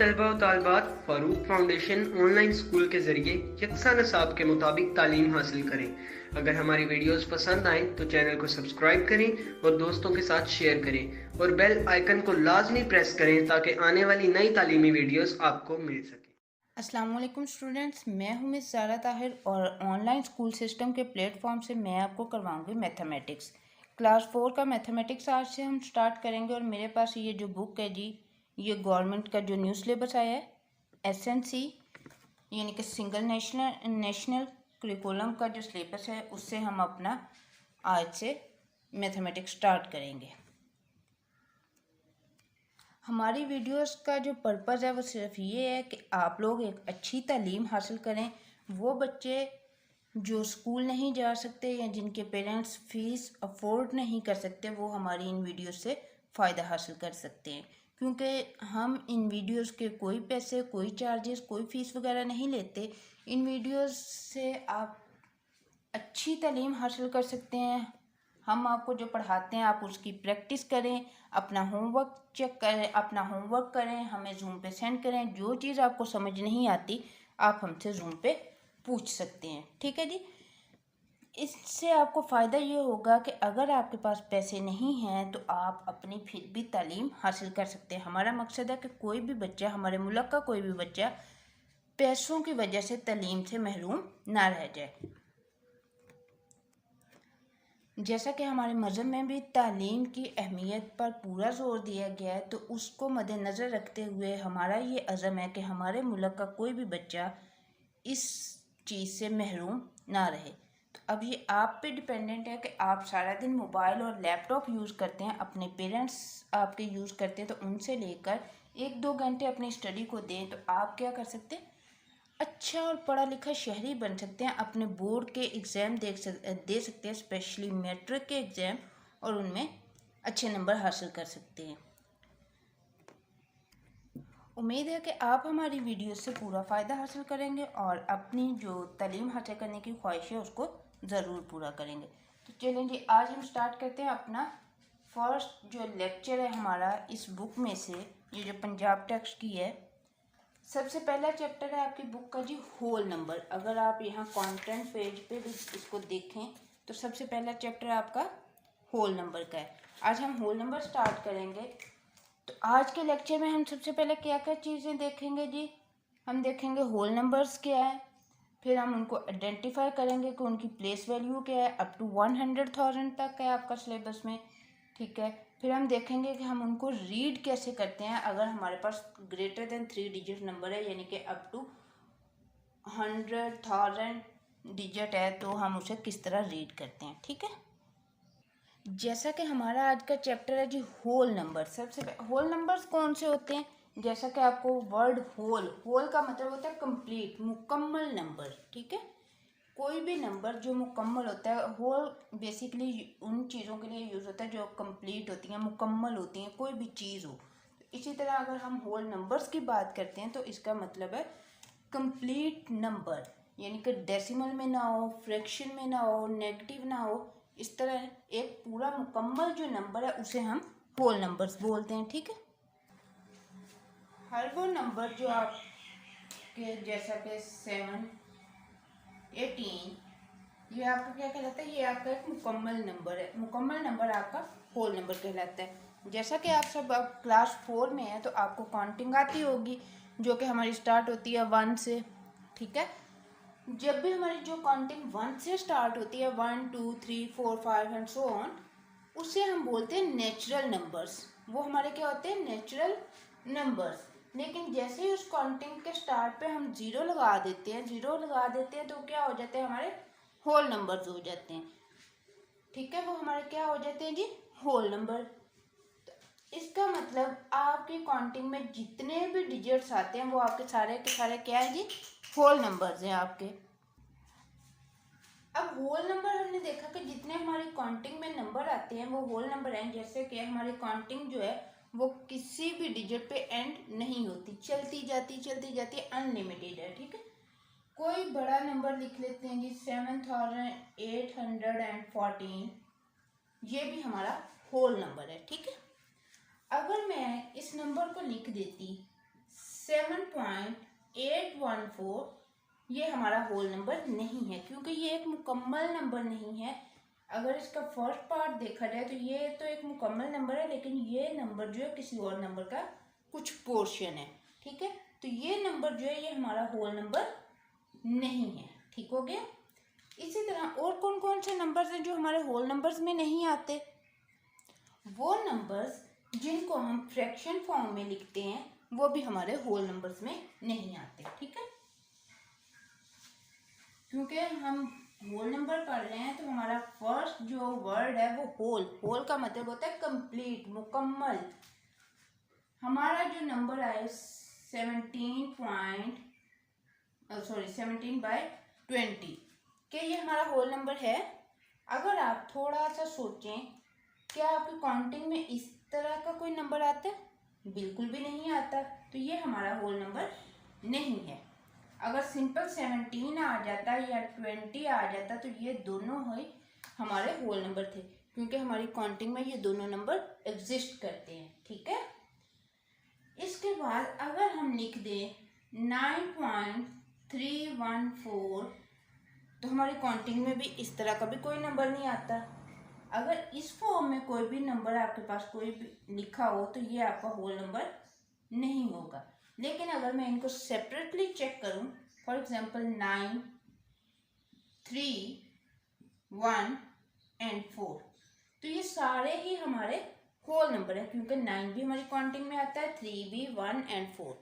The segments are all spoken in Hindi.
तलबा व तालिबात फ़ारूक फाउंडेशन ऑनलाइन स्कूल के ज़रिए यकसा निसाब के मुताबिक तालीम हासिल करें। अगर हमारी वीडियोस पसंद आएँ तो चैनल को सब्सक्राइब करें और दोस्तों के साथ शेयर करें और बेल आइकन को लाजमी प्रेस करें ताकि आने वाली नई तालीमी वीडियोस आपको मिल सके। अस्सलाम वालेकुम स्टूडेंट्स, मैं हूं मिस ज़ारा ताहिर और ऑनलाइन स्कूल सिस्टम के प्लेटफॉर्म से मैं आपको करवाऊंगी मैथमेटिक्स। क्लास 4 का मैथमेटिक्स आज से हम स्टार्ट करेंगे और मेरे पास ये जो बुक है जी, ये गवर्नमेंट का जो न्यू सिलेबस आया है SNC यानी कि सिंगल नेशनल करिकुलम का जो सिलेबस है उससे हम अपना आज से मैथमेटिक्स स्टार्ट करेंगे। हमारी वीडियोस का जो पर्पज़ है वो सिर्फ ये है कि आप लोग एक अच्छी तालीम हासिल करें। वो बच्चे जो स्कूल नहीं जा सकते या जिनके पेरेंट्स फ़ीस अफोर्ड नहीं कर सकते वो हमारी इन वीडियोस से फ़ायदा हासिल कर सकते हैं, क्योंकि हम इन वीडियोस के कोई पैसे, कोई चार्जेस, कोई फ़ीस वगैरह नहीं लेते। इन वीडियोस से आप अच्छी तालीम हासिल कर सकते हैं। हम आपको जो पढ़ाते हैं आप उसकी प्रैक्टिस करें, अपना होमवर्क चेक करें, अपना होमवर्क करें, हमें जूम पे सेंड करें। जो चीज़ आपको समझ नहीं आती आप हमसे जूम पे पूछ सकते हैं, ठीक है जी। इससे आपको फ़ायदा ये होगा कि अगर आपके पास पैसे नहीं हैं तो आप अपनी फिर भी तालीम हासिल कर सकते हैं। हमारा मकसद है कि कोई भी बच्चा, हमारे मुल्क का कोई भी बच्चा पैसों की वजह से तालीम से महरूम ना रह जाए। जैसा कि हमारे मज़हब में भी तालीम की अहमियत पर पूरा जोर दिया गया है, तो उसको मद्देनज़र रखते हुए हमारा ये अज़म है कि हमारे मुल्क का कोई भी बच्चा इस चीज़ से महरूम ना रहे। तो अब ये आप पे डिपेंडेंट है कि आप सारा दिन मोबाइल और लैपटॉप यूज़ करते हैं, अपने पेरेंट्स आपके यूज़ करते हैं, तो उनसे लेकर 1-2 घंटे अपनी स्टडी को दें तो आप क्या कर सकते हैं, अच्छा और पढ़ा लिखा शहरी बन सकते हैं। अपने बोर्ड के एग्ज़ाम दे सकते हैं, स्पेशली मैट्रिक के एग्ज़ाम, और उनमें अच्छे नंबर हासिल कर सकते हैं। उम्मीद है कि आप हमारी वीडियो से पूरा फ़ायदा हासिल करेंगे और अपनी जो तालीम हासिल करने की ख्वाहिश है उसको ज़रूर पूरा करेंगे। तो चलें जी, आज हम स्टार्ट करते हैं अपना फर्स्ट जो लेक्चर है हमारा इस बुक में से, ये जो पंजाब टेक्स्ट की है। सबसे पहला चैप्टर है आपकी बुक का जी, होल नंबर। अगर आप यहाँ कंटेंट पेज पे भी इसको देखें तो सबसे पहला चैप्टर आपका होल नंबर का है। आज हम होल नंबर स्टार्ट करेंगे। तो आज के लेक्चर में हम सबसे पहले क्या क्या चीज़ें देखेंगे जी, हम देखेंगे होल नंबर्स क्या है, फिर हम उनको आइडेंटिफाई करेंगे कि उनकी प्लेस वैल्यू क्या है। अप टू 100,000 तक है आपका सिलेबस में, ठीक है। फिर हम देखेंगे कि हम उनको रीड कैसे करते हैं अगर हमारे पास ग्रेटर देन 3 डिजिट नंबर है, यानी कि अप टू 100,000 डिजिट है, तो हम उसे किस तरह रीड करते हैं, ठीक है। जैसा कि हमारा आज का चैप्टर है जी, होल नंबर। सबसे होल नंबर्स कौन से होते हैं, जैसा कि आपको वर्ड होल का मतलब होता है कंप्लीट, मुकम्मल नंबर, ठीक है। कोई भी नंबर जो मुकम्मल होता है, होल बेसिकली उन चीज़ों के लिए यूज़ होता है जो कंप्लीट होती हैं, मुकम्मल होती हैं, कोई भी चीज़ हो। इसी तरह अगर हम होल नंबर्स की बात करते हैं तो इसका मतलब है कंप्लीट नंबर, यानी कि डेसिमल में ना हो, फ्रैक्शन में ना हो, नेगेटिव ना हो। इस तरह एक पूरा मुकम्मल जो नंबर है उसे हम होल नंबर्स बोलते हैं, ठीक है। हर वो नंबर जो आपके जैसा कि 7, 18, ये आपका क्या कहलाता है, ये आपका एक मुकम्मल नंबर है। मुकम्मल नंबर आपका होल नंबर कहलाता है। जैसा कि आप सब अब क्लास 4 में है तो आपको काउंटिंग आती होगी, जो कि हमारी स्टार्ट होती है 1 से, ठीक है। जब भी हमारी जो काउंटिंग 1 से स्टार्ट होती है, 1 2 3 4 5 एंड सो ऑन, उसे हम बोलते हैं नेचुरल नंबर्स। वो हमारे क्या होते हैं, नेचुरल नंबर्स। लेकिन जैसे ही उस काउंटिंग के स्टार्ट पे हम ज़ीरो लगा देते हैं तो क्या हो जाते हैं, हमारे होल नंबर्स हो जाते हैं, ठीक है। वो हमारे क्या हो जाते हैं जी, होल नंबर। इसका मतलब आपकी काउंटिंग में जितने भी डिजिट्स आते हैं वो आपके सारे के सारे क्या है जी, होल नंबर्स हैं आपके। अब होल नंबर हमने देखा कि जितने हमारी काउंटिंग में नंबर आते हैं वो होल नंबर हैं। जैसे कि हमारी काउंटिंग जो है वो किसी भी डिजिट पे एंड नहीं होती, चलती जाती अनलिमिटेड है, ठीक है। कोई बड़ा नंबर लिख लेते हैं जी, 7,814, ये भी हमारा होल नंबर है, ठीक है। अगर मैं इस नंबर को लिख देती 7.814 ये हमारा होल नंबर नहीं है, क्योंकि ये एक मुकम्मल नंबर नहीं है। अगर इसका फर्स्ट पार्ट देखा जाए तो ये तो एक मुकम्मल नंबर है, लेकिन ये नंबर जो है किसी और नंबर का कुछ पोर्शन है, ठीक है। तो ये नंबर जो है ये हमारा होल नंबर नहीं है, ठीक हो गया। इसी तरह और कौन कौन से नंबर्स हैं जो हमारे होल नंबर्स में नहीं आते? वो नंबर्स जिनको हम फ्रैक्शन फॉर्म में लिखते हैं वो भी हमारे होल नंबर्स में नहीं आते, ठीक है। क्योंकि हम होल नंबर पढ़ रहे हैं तो हमारा फर्स्ट जो वर्ड है वो होल का मतलब होता है कंप्लीट, मुकम्मल। हमारा जो नंबर आए 17/20 क्या ये हमारा होल नंबर है? अगर आप थोड़ा सा सोचें, क्या आपकी काउंटिंग में इस तरह का कोई नंबर आता है? बिल्कुल भी नहीं आता, तो ये हमारा होल नंबर नहीं है। अगर सिंपल 17 आ जाता या 20 आ जाता तो ये दोनों ही हमारे होल नंबर थे, क्योंकि हमारी काउंटिंग में ये दोनों नंबर एग्जिस्ट करते हैं, ठीक है। इसके बाद अगर हम लिख दें 9.314 तो हमारी काउंटिंग में भी इस तरह का भी कोई नंबर नहीं आता। अगर इस फॉर्म में कोई भी नंबर आपके पास कोई भी लिखा हो तो ये आपका होल नंबर नहीं होगा। लेकिन अगर मैं इनको सेपरेटली चेक करूं, फॉर एग्जांपल 9, 3, 1 एंड 4, तो ये सारे ही हमारे होल नंबर है, क्योंकि 9 भी हमारी काउंटिंग में आता है, 3 भी, 1 एंड 4,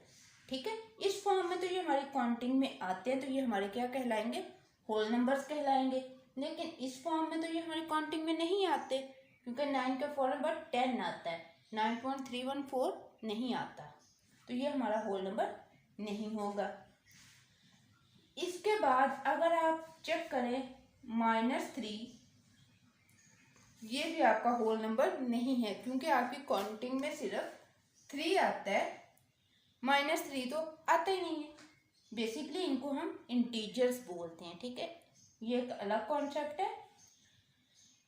ठीक है। इस फॉर्म में तो ये हमारी काउंटिंग में आते हैं, तो ये हमारे क्या कहलाएंगे? होल नंबर्स कहलाएंगे। लेकिन इस फॉर्म में तो ये हमारी काउंटिंग में नहीं आते, क्योंकि 9 का फॉर नंबर 10 आता है, 9.314 नहीं आता, तो ये हमारा होल नंबर नहीं होगा। इसके बाद अगर आप चेक करें -3, ये भी आपका होल नंबर नहीं है, क्योंकि आपकी काउंटिंग में सिर्फ 3 आता है, -3 तो आता ही नहीं है। बेसिकली इनको हम इंटीजर्स बोलते हैं, ठीक है। ये एक अलग कॉन्सेप्ट है।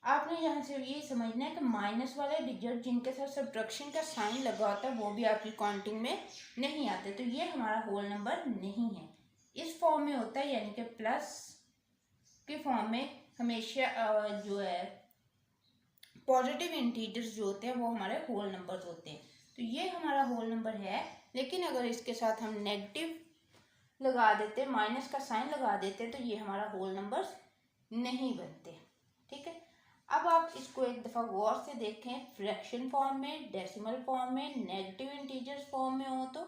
आपने यहाँ से ये समझना है कि माइनस वाले डिजिट जिनके साथ सब्ट्रैक्शन का साइन लगा होता है वो भी आपकी काउंटिंग में नहीं आते, तो ये हमारा होल नंबर नहीं है। इस फॉर्म में होता है, यानी कि प्लस के फॉर्म में हमेशा जो है पॉजिटिव इंटीजर्स जो होते हैं वो हमारे होल नंबर्स होते हैं, तो ये हमारा होल नंबर है। लेकिन अगर इसके साथ हम नेगेटिव लगा देते, माइनस का साइन लगा देते, तो ये हमारा होल नंबर्स नहीं बनते, ठीक है। अब आप इसको एक दफ़ा गौर से देखें, फ्रैक्शन फॉर्म में, डेसिमल फॉर्म में, नेगेटिव इंटीजर्स फॉर्म में हो तो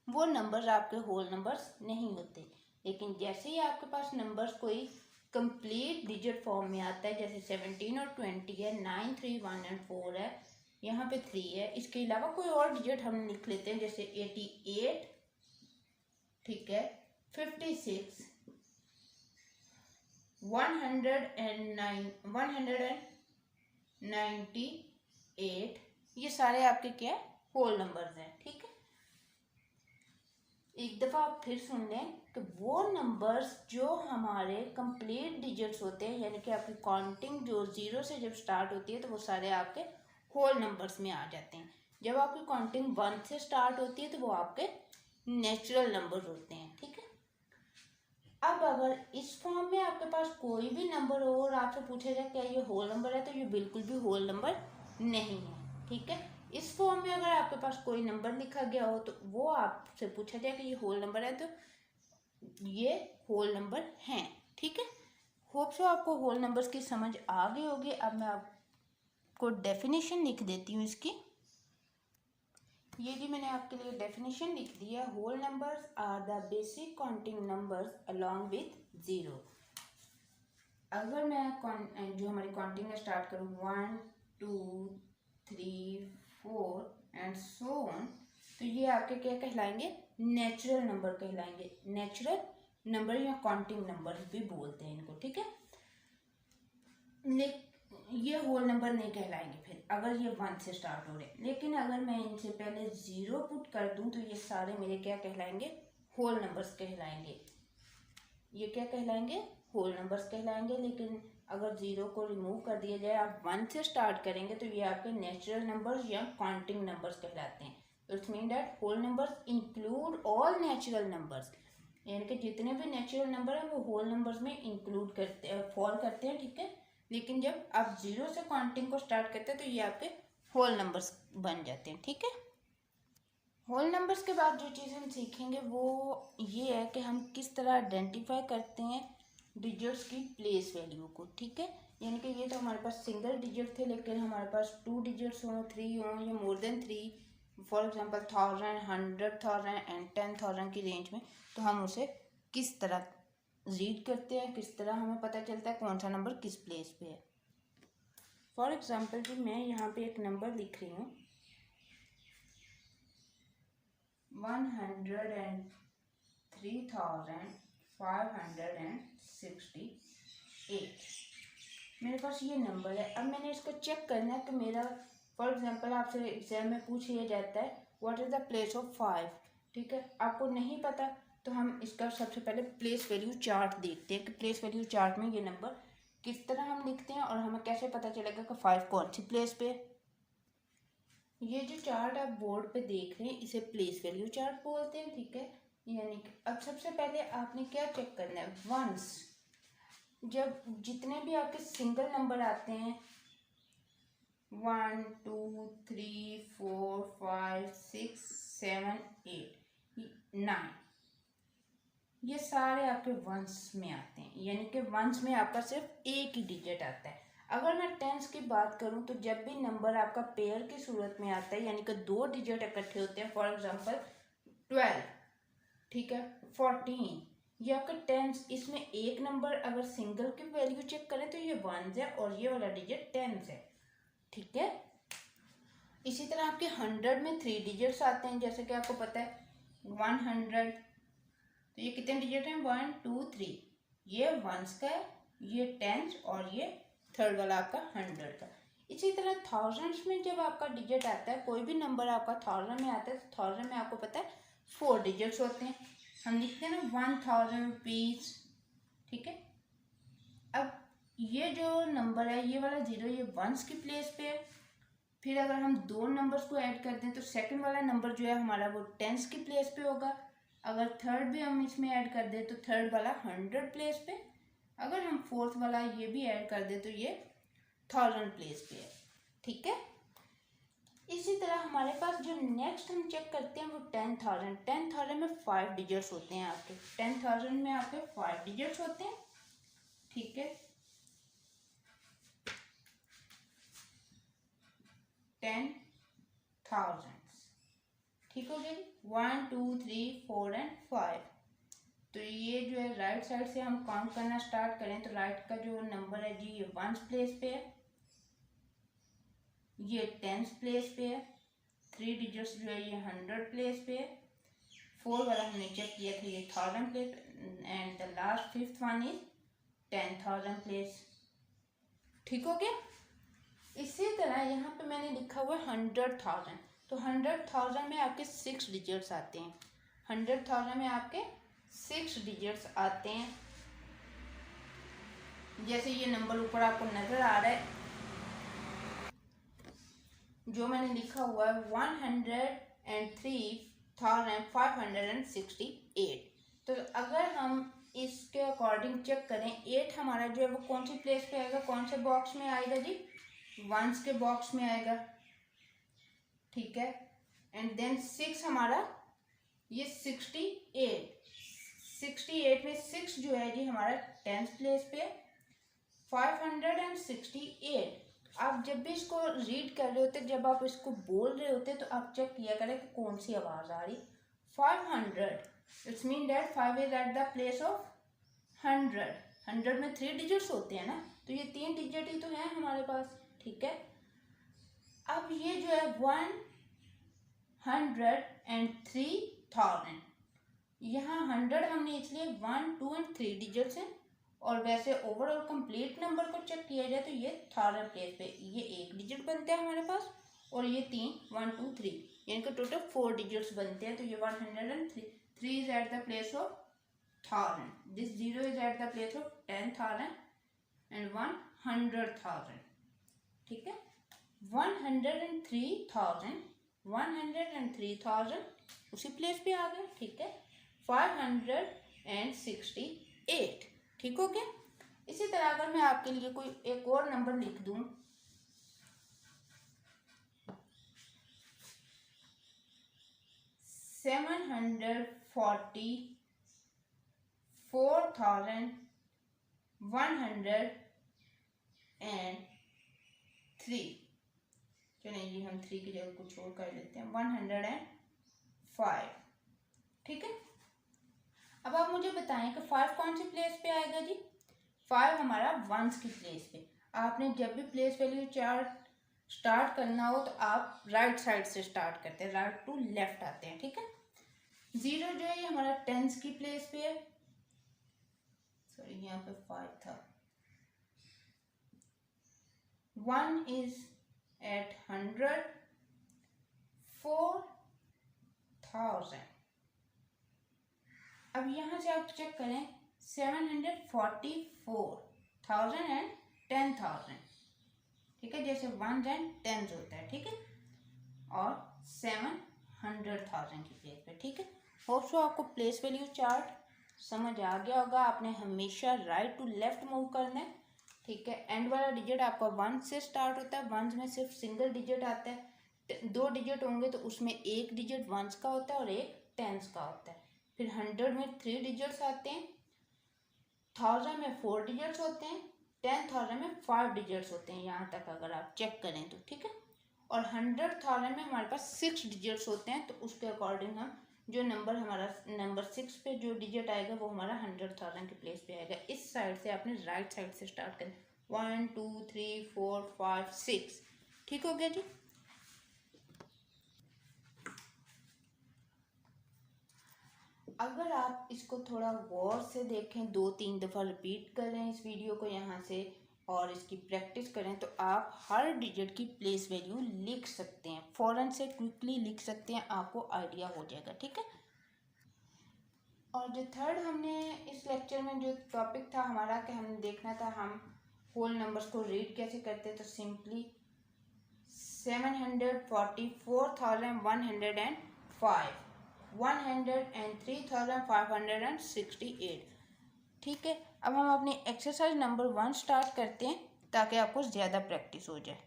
वो नंबर्स आपके होल नंबर्स नहीं होते। लेकिन जैसे ही आपके पास नंबर्स कोई कंप्लीट डिजिट फॉर्म में आता है, जैसे 17 और 20 है, 9, 3, 1 एंड 4 है, यहाँ पे 3 है, इसके अलावा कोई और डिजिट हम लिख लेते हैं, जैसे 88, ठीक है, 56, 198, ये सारे आपके क्या है? होल नंबर्स हैं, ठीक है। एक दफ़ा आप फिर सुन लें कि वो नंबर्स जो हमारे कंप्लीट डिजिट्स होते हैं, यानी कि आपकी काउंटिंग जो 0 से जब स्टार्ट होती है तो वो सारे आपके होल नंबर्स में आ जाते हैं। जब आपकी काउंटिंग 1 से स्टार्ट होती है तो वो आपके नेचुरल नंबर होते हैं, ठीक है। अब अगर इस फॉर्म में आपके पास कोई भी नंबर हो और आपसे पूछा जाए क्या ये होल नंबर है, तो ये बिल्कुल भी होल नंबर नहीं है, ठीक है। इस फॉर्म में अगर आपके पास कोई नंबर लिखा गया हो तो वो आपसे पूछा जाए कि ये होल नंबर है, तो ये होल नंबर हैं, ठीक है। होप सो आपको होल नंबर्स की समझ आ गई होगी। अब मैं आपको डेफिनेशन लिख देती हूँ इसकी। ये जी मैंने आपके लिए डेफिनेशन लिख दी है। Whole numbers are the basic counting numbers along with 0। अगर मैं जो हमारी काउंटिंग स्टार्ट करूँ 1, 2, 3, 4 एंड सो ऑन, तो ये आपके क्या कहलाएंगे? नेचुरल नंबर कहलाएंगे। नेचुरल नंबर या काउंटिंग नंबर भी बोलते हैं इनको, ठीक है। ये होल नंबर नहीं कहलाएंगे फिर अगर ये 1 से स्टार्ट हो रहे हैं। लेकिन अगर मैं इनसे पहले 0 पुट कर दूं तो ये सारे मेरे क्या कहलाएंगे? होल नंबर्स कहलाएंगे। ये क्या कहलाएंगे? होल नंबर्स कहलाएंगे। लेकिन अगर 0 को रिमूव कर दिया जाए, आप 1 से स्टार्ट करेंगे तो ये आपके नेचुरल नंबर्स या काउंटिंग नंबर्स कहलाते हैं। It's mean that whole numbers include all natural numbers, यानी कि जितने भी नेचुरल नंबर हैं वो होल नंबर्स में इंक्लूड करते हैं, फॉल करते हैं, ठीक है। लेकिन जब आप जीरो से काउंटिंग को स्टार्ट करते हैं तो ये आपके होल नंबर्स बन जाते हैं, ठीक है। होल नंबर्स के बाद जो चीज़ हम सीखेंगे वो ये है कि हम किस तरह आइडेंटिफाई करते हैं डिजिट्स की प्लेस वैल्यू को, ठीक है। यानी कि ये तो हमारे पास सिंगल डिजिट थे, लेकिन हमारे पास 2 डिजिट्स हों, 3 हों या more than 3, for example 1000, 100,000 and 10,000 की रेंज में, तो हम उसे किस तरह रीड करते हैं, किस तरह हमें पता चलता है कौन सा नंबर किस प्लेस पे है। फॉर एग्जांपल जी मैं यहाँ पे एक नंबर लिख रही हूँ 103,568। मेरे पास ये नंबर है। अब मैंने इसको चेक करना है कि मेरा, फॉर एग्जांपल आपसे एग्जाम में पूछ लिया जाता है what is the place of 5, ठीक है। आपको नहीं पता तो हम इसका सबसे पहले प्लेस वैल्यू चार्ट देखते हैं कि प्लेस वैल्यू चार्ट में ये नंबर किस तरह हम लिखते हैं और हमें कैसे पता चलेगा कि 5 कौन सी प्लेस पे है। ये जो चार्ट आप बोर्ड पे देख रहे हैं इसे प्लेस वैल्यू चार्ट बोलते हैं, ठीक है। यानी कि अब सबसे पहले आपने क्या चेक करना है, वंस, जब जितने भी आपके सिंगल नंबर आते हैं 1 2 3 4 5 6 7 8 9, ये सारे आपके वंस में आते हैं, यानी कि वंस में आपका सिर्फ एक ही डिजिट आता है। अगर मैं टेंस की बात करूं तो जब भी नंबर आपका पेयर की सूरत में आता है, यानी कि 2 डिजिट इकट्ठे होते हैं, फॉर एग्जांपल 12, ठीक है, 14, ये आपका टेंस, इसमें एक नंबर अगर सिंगल की वैल्यू चेक करें तो ये वंस है और ये वाला डिजिट टेंस है, ठीक है। इसी तरह आपके 100 में 3 डिजिट्स आते हैं, जैसे कि आपको पता है 100, तो ये कितने डिजिट हैं, 1 2 3, ये वंस का है, ये टेंस और ये थर्ड वाला आपका 100 का। इसी तरह थाउजेंड्स में जब आपका डिजिट आता है, कोई भी नंबर आपका 1000 में आता है तो 1000 में आपको पता है 4 डिजिट्स होते हैं, हम लिखते हैं ना 1000 रुपीज़, ठीक है। अब ये जो नंबर है ये वाला 0 ये वंस की प्लेस पे है। फिर अगर हम दो नंबर्स को ऐड कर दें तो सेकंड वाला नंबर जो है हमारा वो टेंस की प्लेस पे होगा। अगर थर्ड भी हम इसमें ऐड कर दें तो थर्ड वाला 100 प्लेस पे। अगर हम फोर्थ वाला ये भी ऐड कर दें तो ये 1000 प्लेस पे है, ठीक है। इसी तरह हमारे पास जो नेक्स्ट हम चेक करते हैं वो 10,000। 10,000 में 5 डिजिट्स होते हैं आपके, 10,000 में आपके 5 डिजिट्स होते हैं, ठीक है। 10,000, ठीक हो गया, 1 2 3 4 एंड 5। तो ये जो है राइट साइड से हम काउंट करना स्टार्ट करें तो राइट का जो नंबर है जी ये वंस प्लेस पे है, ये टेंस प्लेस पे है, 3 डिजिट्स जो है ये 100 प्लेस पे है, 4 वाला हमने चेक किया था ये 1000 place, and the last 5th one is 10,000 place, ठीक हो गया। इसी तरह यहाँ पे मैंने लिखा हुआ है 100,000, तो 100,000 में आपके 6 डिजिट्स आते हैं, 100,000 में आपके 6 डिजिट्स आते हैं। जैसे ये नंबर ऊपर आपको नजर आ रहा है जो मैंने लिखा हुआ है 103,568। तो अगर हम इसके अकॉर्डिंग चेक करें 8 हमारा जो है वो कौन सी प्लेस पे आएगा, कौन से बॉक्स में आएगा जी, वंस के बॉक्स में आएगा, ठीक है। एंड देन 6 हमारा ये 68 में 6 जो है जी हमारा 10th प्लेस पे, 568। आप जब भी इसको रीड कर रहे होते, जब आप इसको बोल रहे होते तो आप चेक किया करें कि कौन सी आवाज़ आ रही। 500, it's mean that 5 is at the place of 100। 100 में 3 डिजिट्स होते हैं ना, तो ये 3 डिजिट ही तो हैं हमारे पास, ठीक है। अब ये जो है 103,000, यहाँ 100 हमने इसलिए 1 2 एंड 3 डिजिट्स हैं, और वैसे ओवरऑल कंप्लीट नंबर को चेक किया जाए तो ये 1000 प्लेस पे ये एक डिजिट बनता है हमारे पास, और ये 3 1 2 3 यानी कि टोटल 4 डिजिट्स बनते हैं। तो ये 103, 3 is at the place of 1000, this 0 is at the place of 10,000 and 100,000, ठीक है। 103,000 103,000 उसी प्लेस पे आ गए, ठीक है। 568, ठीक हो गया। इसी तरह अगर मैं आपके लिए कोई एक और नंबर लिख दूं, 744,103, चलिए जी हम 3 की जगह कुछ और कर लेते हैं, 105, ठीक है। अब आप मुझे बताएं कि 5 कौन सी प्लेस पे आएगा जी। 5 हमारा वंस की प्लेस पे। आपने जब भी प्लेस वैल्यू चार्ट स्टार्ट करना हो तो आप राइट साइड से स्टार्ट करते हैं, राइट टू लेफ्ट आते हैं, ठीक है। 0 जो है ये हमारा टेंस की प्लेस पे है, सॉरी यहाँ पे 5 था। 1 इज एट 100, 4,000। अब यहाँ से आप चेक करें 744,000 एंड 10,000, ठीक है, जैसे 1 एंड 10 होता है, ठीक है, और 700,000 की प्लेस पे, ठीक है। होप सो आपको प्लेस वैल्यू चार्ट समझ आ गया होगा। आपने हमेशा राइट टू लेफ्ट मूव करना है, ठीक है। एंड वाला डिजिट आपका 1 से स्टार्ट होता है, 1 में सिर्फ सिंगल डिजिट आता है, 2 डिजिट होंगे तो उसमें एक डिजिट 1 का होता है और एक 10 का होता है। फिर 100 में 3 डिजिट्स आते हैं, 1000 में 4 डिजिट्स होते हैं, 10,000 में 5 डिजिट्स होते हैं, यहाँ तक अगर आप चेक करें तो, ठीक है। और 100,000 में हमारे पास 6 डिजिट्स होते हैं, तो उसके अकॉर्डिंग हम जो नंबर हमारा नंबर 6 पे जो डिजिट आएगा वो हमारा 100,000 के प्लेस पे आएगा। इस साइड से आपने राइट साइड से स्टार्ट करें, 1 2 3 4 5 6, ठीक हो गया जी। अगर आप इसको थोड़ा गौर से देखें, 2-3 दफ़ा रिपीट करें इस वीडियो को यहाँ से और इसकी प्रैक्टिस करें, तो आप हर डिजिट की प्लेस वैल्यू लिख सकते हैं, फ़ौरन से क्विकली लिख सकते हैं, आपको आइडिया हो जाएगा, ठीक है। और जो थर्ड हमने इस लेक्चर में जो टॉपिक था हमारा कि हमने देखना था हम होल नंबर्स को रीड कैसे करते, तो सिंपली 744,105, 103,568, ठीक है। अब हम अपनी एक्सरसाइज नंबर 1 स्टार्ट करते हैं ताकि आपको ज़्यादा प्रैक्टिस हो जाए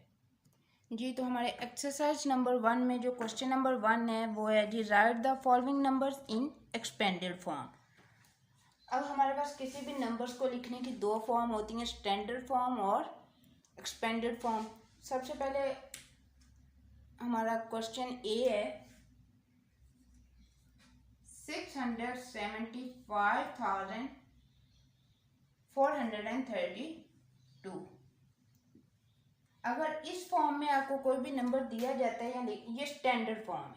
जी। तो हमारे एक्सरसाइज नंबर 1 में जो क्वेश्चन नंबर 1 है वो है जी, write the following numbers in expanded form. अब हमारे पास किसी भी नंबर्स को लिखने की 2 फॉर्म होती हैं, स्टैंडर्ड फॉर्म और एक्सपेंडेड फॉर्म। सबसे पहले हमारा क्वेश्चन ए है, 675,432। अगर इस फॉर्म में आपको कोई भी नंबर दिया जाता है, या ये स्टैंडर्ड फॉर्म है,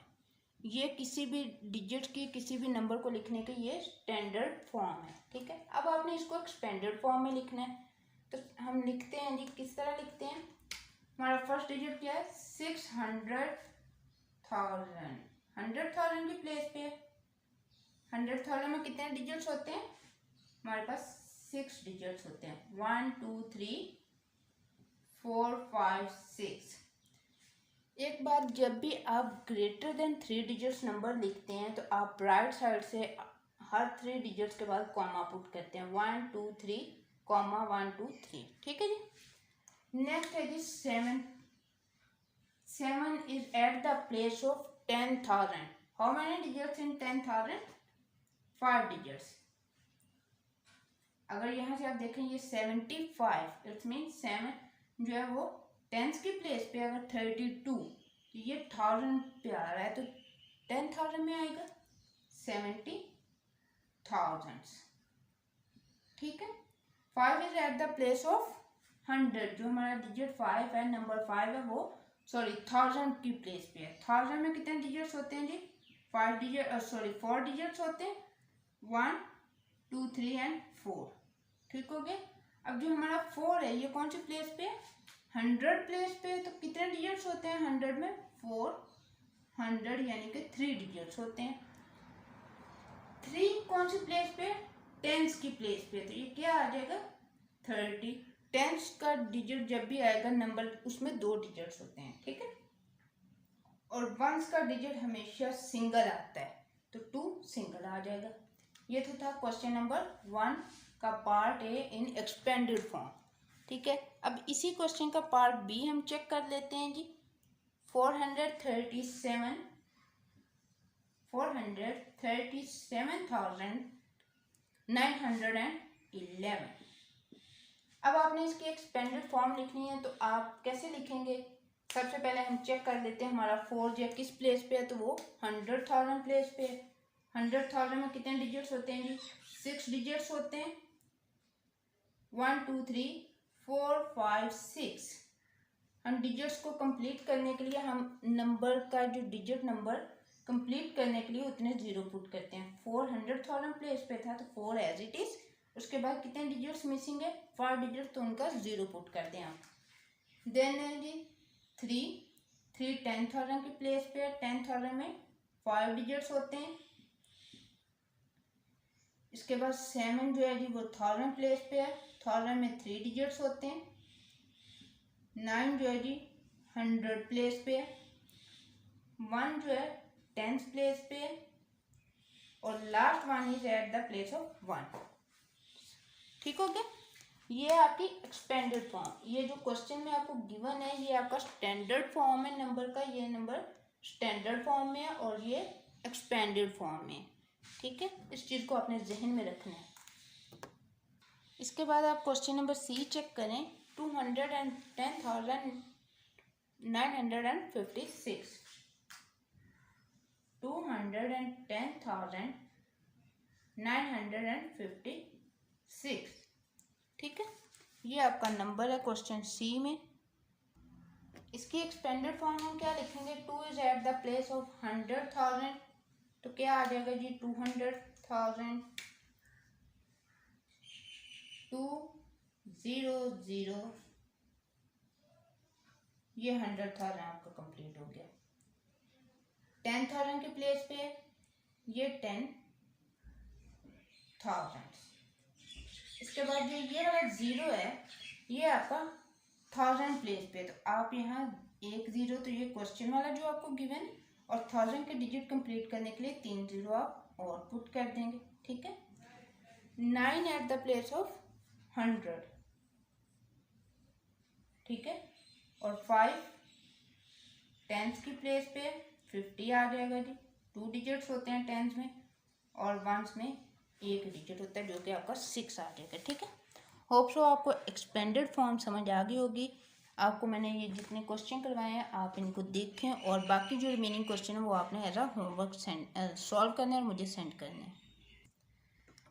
ये किसी भी डिजिट की किसी भी नंबर को लिखने के ये स्टैंडर्ड फॉर्म है, ठीक है। अब आपने इसको एक्सपेंडेड फॉर्म में लिखना है, तो हम लिखते हैं जी, किस तरह लिखते हैं। हमारा फर्स्ट डिजिट क्या है, 600,000, 100,000 की प्लेस पे है। 100,000 में कितने डिजिट्स होते हैं, हमारे पास 6 डिजिट्स होते हैं, 1 2 3 4 5 6। एक बात, जब भी आप ग्रेटर देन 3 डिजिट्स नंबर लिखते हैं तो आप राइट साइड से हर 3 डिजिट्स के बाद कॉमा पुट करते हैं, 1 2 3 कॉमा 1 2 3, ठीक है जी। नेक्स्ट है जी 7 is at the place of 10,000। How many digits in 10,000? 5 digits. अगर यहाँ से आप देखें ये 75, इट्स मीन 7 जो है वो टेंस की प्लेस पे, अगर 32 तो ये 1000 पे आ रहा है, तो 10,000 में आएगा 70,000, ठीक है। 5 is at the place of 100, जो हमारा डिजिट 5 है, नंबर 5 है, वो सॉरी 1000 की प्लेस पे है। 1000 में कितने डिजिट्स होते हैं जी, 4 डिजिट्स होते हैं, 1 2 3 एंड 4, ठीक हो गया। अब जो हमारा 4 है ये कौन सी प्लेस पे है, 100 प्लेस पे, तो कितने डिजिट्स होते हैं 100 में, 400, यानी कि 3 डिजिट्स होते हैं। 3 कौन सी प्लेस पे, टेंस की प्लेस पे, तो ये क्या आ जाएगा 30। टेंस का डिजिट जब भी आएगा नंबर, उसमें 2 डिजिट्स होते हैं, ठीक है। और वंस का डिजिट हमेशा सिंगल आता है, तो 2 सिंगल आ जाएगा। ये तो था क्वेश्चन नंबर 1 का part A in expanded form. ठीक है, अब इसी क्वेश्चन का पार्ट बी हम चेक कर लेते हैं जी। 437,911। अब आपने इसकी एक्सपेंडेड फॉर्म लिखनी है, तो आप कैसे लिखेंगे? सबसे पहले हम चेक कर लेते हैं हमारा 4 जो किस प्लेस पे है, तो वो 100,000 प्लेस पे है। 100,000 में कितने डिजिट्स होते हैं जी? 6 डिजिट्स होते हैं। 1 2 3 4 5 6। हम डिजिट्स को कंप्लीट करने के लिए हम नंबर का जो डिजिट नंबर कंप्लीट करने के लिए उतने जीरो पुट करते हैं। 400,000 प्लेस पे था तो 4 एज इट इज। उसके बाद कितने डिजिट्स मिसिंग है? 5 डिजिट, तो उनका जीरो पुट कर दें आप। देन है जी 3 10,000 की प्लेस पे है। 10,000 में 5 डिजिट्स होते हैं। इसके बाद 7 जो है जी वो 1000 प्लेस पे है। 1000 में 3 डिजिट्स होते हैं। 9 जो है जी 100 प्लेस पे है। 1 जो है 10th प्लेस पे है। और last one is at the place of 1। ठीक हो गया? ये आपकी एक्सपेंडेड फॉर्म। ये जो क्वेश्चन में आपको गिवन है ये आपका स्टैंडर्ड फॉर्म है नंबर का। ये नंबर स्टैंडर्ड फॉर्म में है और ये एक्सपेंडेड फॉर्म में है। ठीक है, इस चीज़ को अपने जहन में रखना है। इसके बाद आप क्वेश्चन नंबर सी चेक करें। 210,956। 210,956। ठीक है, ये आपका नंबर है क्वेश्चन सी में। इसकी एक्सपेंडेड फॉर्म हम क्या लिखेंगे? 2 is at the place of 100,000, तो क्या आ जाएगा जी? 200,000 200। ये 100,000 आपका कंप्लीट हो गया। 10,000 के प्लेस पे ये 10,000। इसके बाद जो ये वाला 0 है ये आपका 1000 प्लेस पे, तो आप यहाँ 1 0, तो ये क्वेश्चन वाला जो आपको गिवन, और 1000 के डिजिट कंप्लीट करने के लिए 3 0 आप और पुट कर देंगे। ठीक है। 9 एट द प्लेस ऑफ 100। ठीक है, और 5 10th की प्लेस पे 50 आ जाएगा जी। 2 डिजिट्स होते हैं 10th में, और 1s में 1 डिजिट होता है जो कि आपका 6 आ जाएगा। ठीक है, होप सो आपको एक्सपेंडेड फॉर्म समझ आ गई होगी। आपको मैंने ये जितने क्वेश्चन करवाए हैं आप इनको देखें, और बाकी जो रिमेनिंग क्वेश्चन है वो आपने एज अ होमवर्क सॉल्व करना है और मुझे सेंड करना है।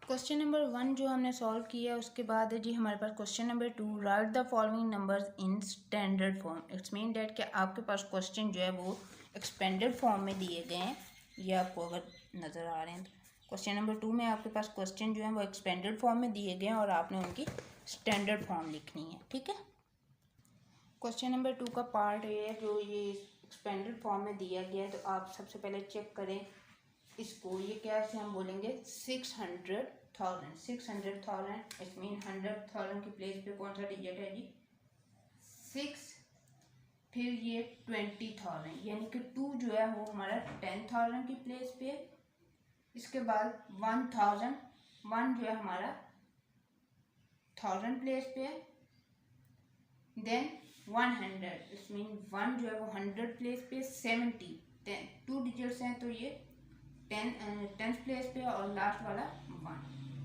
क्वेश्चन नंबर 1 जो हमने सॉल्व किया, उसके बाद है जी हमारे पास question number 2। Write the following numbers in standard form. It's mean that कि आपके पास क्वेश्चन जो है वो एक्सपेंडेड फॉर्म में दिए गए हैं। ये आपको अगर नज़र आ रहे हैं तो क्वेश्चन नंबर 2 में आपके पास क्वेश्चन जो है वो एक्सपेंडेड फॉर्म में दिए गए हैं और आपने उनकी स्टैंडर्ड फॉर्म लिखनी है। ठीक है, क्वेश्चन नंबर 2 का पार्ट ये है जो ये एक्सपेंडेड फॉर्म में दिया गया है, तो आप सबसे पहले चेक करें इसको। ये क्या से हम बोलेंगे? 600,000। 600,000 इट मीन 100,000 की प्लेस पे कौन सा डिजिट है जी? 6। फिर ये 20,000 यानी कि 2 जो है वो हमारा 10,000 की प्लेस पे है। इसके बाद 1,000, 1 जो है हमारा 1000 प्लेस पे है। देन 100 इट मीन 1 जो है वो 100 प्लेस पे। 70 2 डिजिट्स हैं तो ये 10th प्लेस पे, और लास्ट वाला 1।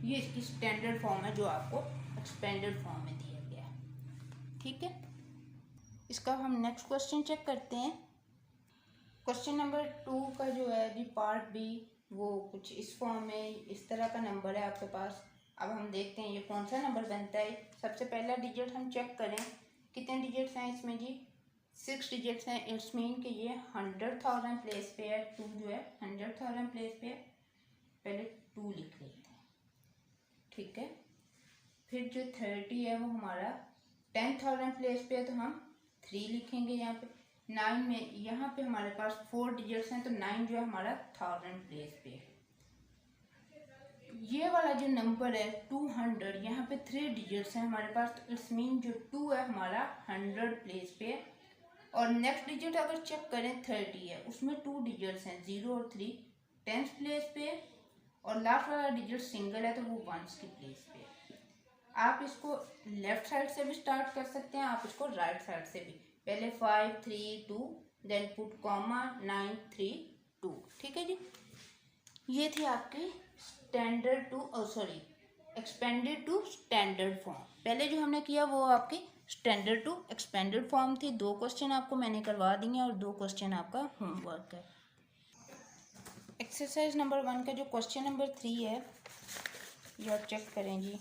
ये इसकी स्टैंडर्ड फॉर्म है जो आपको एक्सपेंडेड फॉर्म में दिया गया है। ठीक है, इसका हम नेक्स्ट क्वेश्चन चेक करते हैं। क्वेश्चन नंबर 2 का जो है जी पार्ट बी, वो कुछ इस फॉर्म में इस तरह का नंबर है आपके पास। अब हम देखते हैं ये कौन सा नंबर बनता है। सबसे पहला डिजिट हम चेक करें, कितने डिजिट्स हैं इसमें जी? 6 डिजिट्स हैं। इट्स मीन कि ये 100,000 प्लेस पे है। 2 जो है 100,000 प्लेस पे है। पहले 2 लिख लेते हैं। ठीक है, फिर जो 30 है वो हमारा 10,000 प्लेस पे है, तो हम 3 लिखेंगे यहाँ पे। 9 में यहाँ पे हमारे पास 4 डिजिट्स हैं, तो 9 जो है हमारा 1000 प्लेस पे है। ये वाला जो नंबर है 200, यहाँ पे 3 डिजिट्स हैं हमारे पास, तो इट्स मीन जो 2 है हमारा 100 प्लेस पे है। और नेक्स्ट डिजिट अगर चेक करें 30 है, उसमें 2 डिजिट्स हैं 0 और 3 टेंथ प्लेस पे, और लास्ट वाला डिजिट सिंगल है तो वो वंस की प्लेस पे। आप इसको लेफ्ट साइड से भी स्टार्ट कर सकते हैं, आप इसको राइट साइड से भी। पहले 5 3 2 देन पुट कॉमा 9 3 2। ठीक है जी, ये थी आपकी standard to expanded to standard form. पहले जो हमने किया वो आपकी स्टैंडर्ड टू एक्सपेंडेड फॉर्म थी। 2 क्वेश्चन आपको मैंने करवा दिए और 2 क्वेश्चन आपका होमवर्क है। एक्सरसाइज नंबर 1 का जो क्वेश्चन नंबर 3 है ये आप चेक करें जी।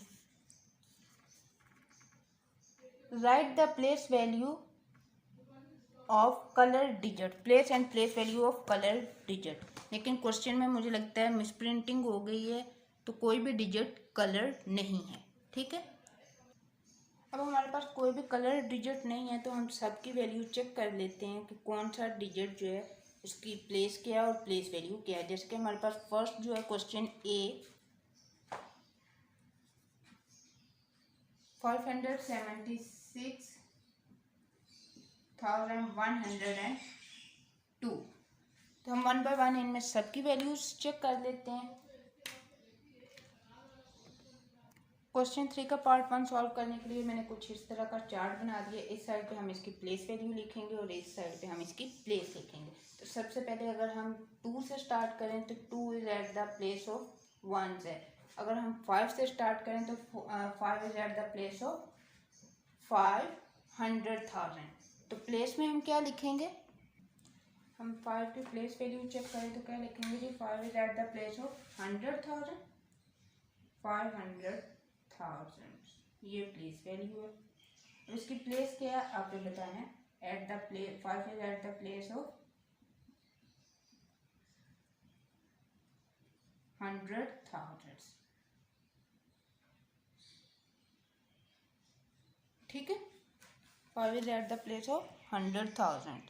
Write the place value of colour digit, place and place value of colour digit. लेकिन क्वेश्चन में मुझे लगता है मिसप्रिंटिंग हो गई है, तो कोई भी डिजिट कलर नहीं है। ठीक है, अब हमारे पास कोई भी कलर डिजिट नहीं है तो हम सबकी वैल्यू चेक कर लेते हैं कि कौन सा डिजिट जो है उसकी प्लेस क्या है और प्लेस वैल्यू क्या है। जैसे कि हमारे पास फर्स्ट जो है क्वेश्चन ए 576,102। तो हम 1 बाय 1 इनमें सबकी वैल्यूज चेक कर लेते हैं। क्वेश्चन 3 का पार्ट 1 सॉल्व करने के लिए मैंने कुछ इस तरह का चार्ट बना दिया। इस साइड पे हम इसकी प्लेस वैल्यू लिखेंगे और इस साइड पे हम इसकी प्लेस लिखेंगे। तो सबसे पहले अगर हम 2 से स्टार्ट करें तो 2 is at the place of 1 है। अगर हम 5 से स्टार्ट करें तो 5 is at the place of 500,000। तो प्लेस में हम क्या लिखेंगे, हम 5 की प्लेस वैल्यू चेक करें तो क्या लिखेंगे जी, 5 is at the place of 100,000, 500,000 ये प्लेस वैल्यू है। इसकी प्लेस क्या है आपको बताना है, at the place 5 is at the place of 100,000। ठीक है, 5 is at the place of 100,000।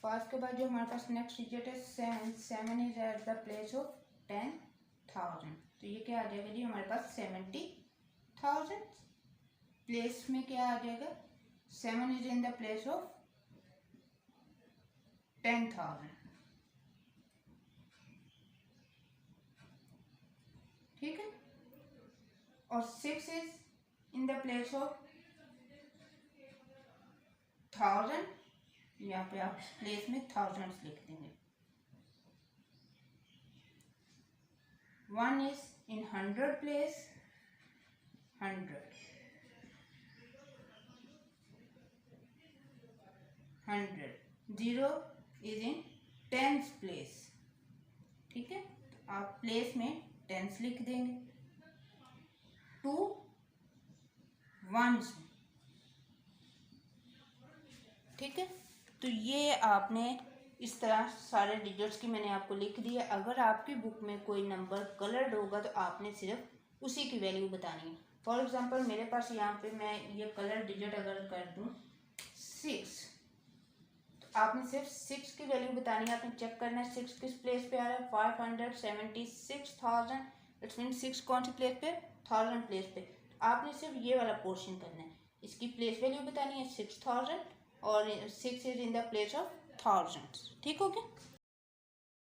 5 के बाद जो हमारे पास नेक्स्ट डिजिट है 7, 7 is at the place of 10,000। तो ये क्या आ जाएगा जी हमारे पास 70,000। प्लेस में क्या आ जाएगा, 7 is in the place of 10,000। ठीक है, और 6 is in the place of 1000। यहाँ पे आप प्लेस में थाउजेंड्स लिख देंगे। 1 is in 100 place 100, 100। 0 is in tens place. ठीक है, तो आप प्लेस में टेंस लिख देंगे। 2 वंस। ठीक है, तो ये आपने इस तरह सारे डिजिट्स की मैंने आपको लिख दिया। अगर आपकी बुक में कोई नंबर कलर्ड होगा तो आपने सिर्फ उसी की वैल्यू बतानी है। फॉर एग्जांपल मेरे पास यहाँ पे मैं ये कलर डिजिट अगर कर दूँ 6, तो आपने सिर्फ 6 की वैल्यू बतानी है। आपने चेक करना है 6 किस प्लेस पे आ रहा है, 576,000। इट्स मीन 6 कौन सी प्लेस पे, 1000 प्लेस पे। आपने सिर्फ ये वाला पोर्शन करना है, इसकी प्लेस वैल्यू बतानी है 6000 और 6 is in the place of 1000। ठीक हो गया।